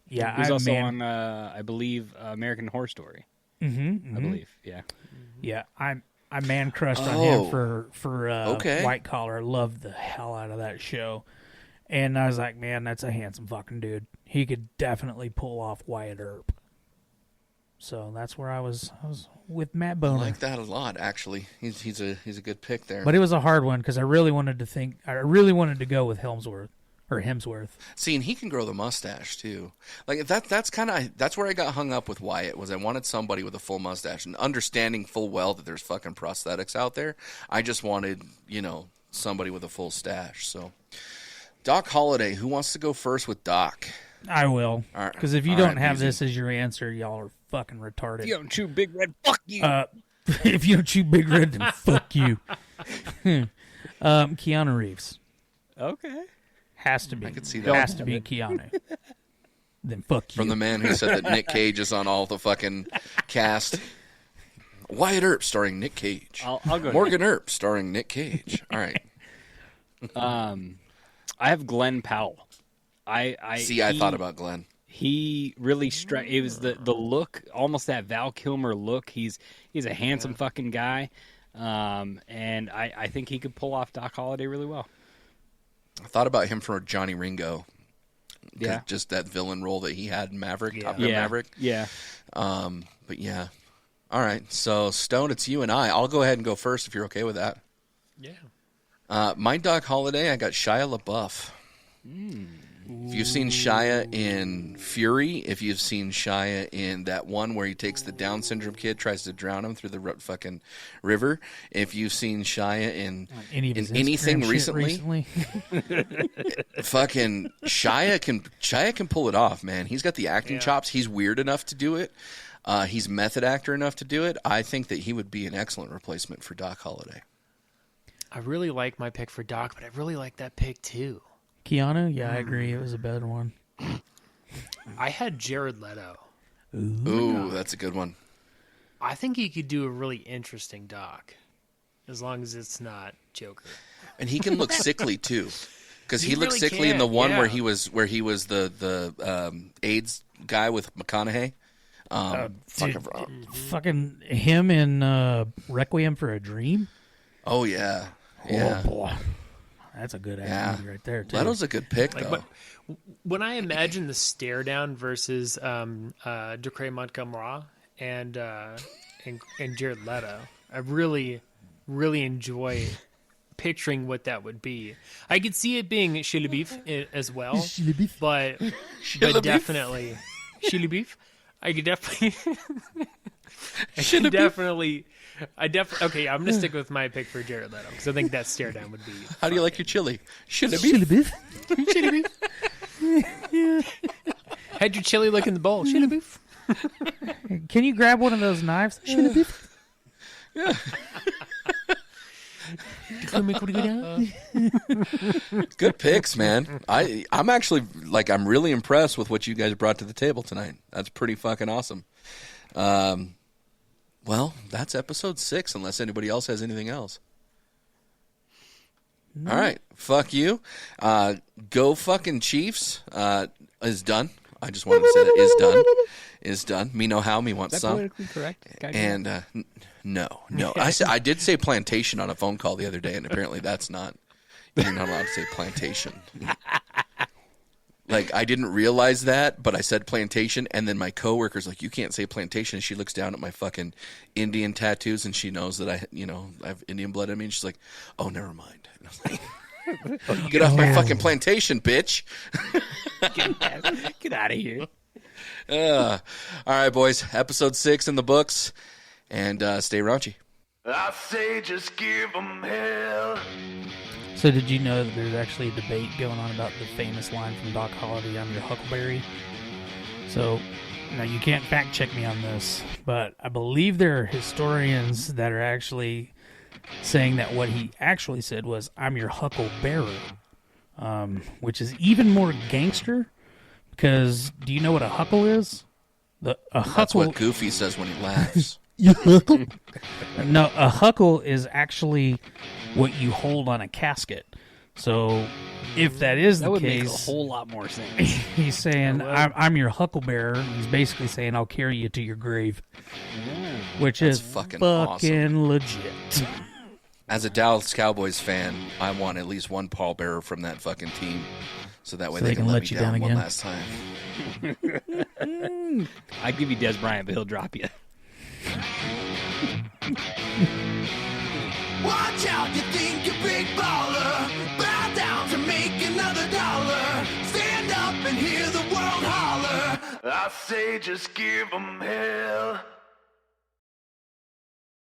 Yeah, he was also on, I believe, American Horror Story. I believe, yeah. Yeah, I man crushed on him for White Collar. I loved the hell out of that show. And I was like, man, that's a handsome fucking dude. He could definitely pull off Wyatt Earp. So that's where I was with Matt Boner. I like that a lot, actually. He's a good pick there. But it was a hard one because I really wanted to go with Hemsworth. See, and he can grow the mustache too. Like that's where I got hung up with Wyatt. Was I wanted somebody with a full mustache and understanding full well that there's fucking prosthetics out there. I just wanted, somebody with a full stash. So, Doc Holliday, who wants to go first with Doc? I will, because if you don't have this as your answer, y'all are fucking retarded. If you don't chew Big Red, fuck you. If you don't chew Big Red, then fuck you. Keanu Reeves. Okay. Has to be. I could see that. Has to be Keanu. Then fuck you. From the man who said that Nick Cage is on all the fucking cast. Wyatt Earp starring Nick Cage. I'll go Morgan Earp starring Nick Cage. All right. I have Glenn Powell. I thought about Glenn. He really it was the look, almost that Val Kilmer look. He's a handsome fucking guy, and I think he could pull off Doc Holliday really well. I thought about him for Johnny Ringo. Yeah, just that villain role that he had in Maverick, Top Gun Maverick. Yeah. But yeah. All right, so Stone, it's you and I. I'll go ahead and go first if you're okay with that. Yeah. My Doc Holliday, I got Shia LaBeouf. If you've seen Shia in Fury, if you've seen Shia in that one where he takes the Down syndrome kid, tries to drown him through the fucking river, if you've seen Shia in anything recently, fucking Shia can pull it off, man. He's got the acting chops. He's weird enough to do it. He's method actor enough to do it. I think that he would be an excellent replacement for Doc Holliday. I really like my pick for Doc, but I really like that pick too. Keanu? Yeah, I agree. It was a better one. I had Jared Leto. Ooh, that's a good one. I think he could do a really interesting Doc, as long as it's not Joker. And he can look sickly too, because he looked really sickly in the one yeah. where he was the AIDS guy with McConaughey. Fucking him in Requiem for a Dream. Oh yeah, yeah. Oh boy. That's a good movie right there, too. Leto's a good pick, though. But when I imagine the stare down versus Decree Montgomery and Jared Leto, I really, really enjoy picturing what that would be. I could see it being Chili Beef as well, but definitely Chili Beef. I could definitely. Okay, I'm going to stick with my pick for Jared Leto because I think that stare down would be. How do you like your chili? Chili beef. Chili beef. Had your chili look in the bowl. Chili beef. Can you grab one of those knives? Chili beef. Yeah. Good picks, man. I'm actually I'm really impressed with what you guys brought to the table tonight. That's pretty fucking awesome. Well, that's episode 6, unless anybody else has anything else. No. All right. Fuck you. Go fucking Chiefs is done. I just wanted to say that is done. Is done. Me know how, me want is that some. Politically correct? And no. I did say plantation on a phone call the other day, and apparently that's not. You're not allowed to say plantation. I didn't realize that, but I said plantation, and then my coworker's like, "You can't say plantation." And she looks down at my fucking Indian tattoos, and she knows that I have Indian blood in me, and she's like, "Oh, never mind." And I was like, "Get off my fucking plantation, bitch!" Get out of here. All right, boys. Episode 6 in the books, and stay raunchy. I say just give them hell. So did you know that there's actually a debate going on about the famous line from Doc Holliday, "I'm your Huckleberry"? So, now you can't fact check me on this, but I believe there are historians that are actually saying that what he actually said was, "I'm your Hucklebearer," which is even more gangster, because do you know what a huckle is? That's what Goofy says when he laughs. You huckle? No, a huckle is actually what you hold on a casket. So if that is that the would case, make a whole lot more sense. He's saying, I'm your hucklebearer. He's basically saying, I'll carry you to your grave. Which That's is fucking legit. As a Dallas Cowboys fan, I want at least one pallbearer from that fucking team, so that way they can let me down one last time. I'd give you Des Bryant, but he'll drop you. Watch out, you think you're big baller. Bow down to make another dollar. Stand up and hear the world holler. I say just give 'em hell.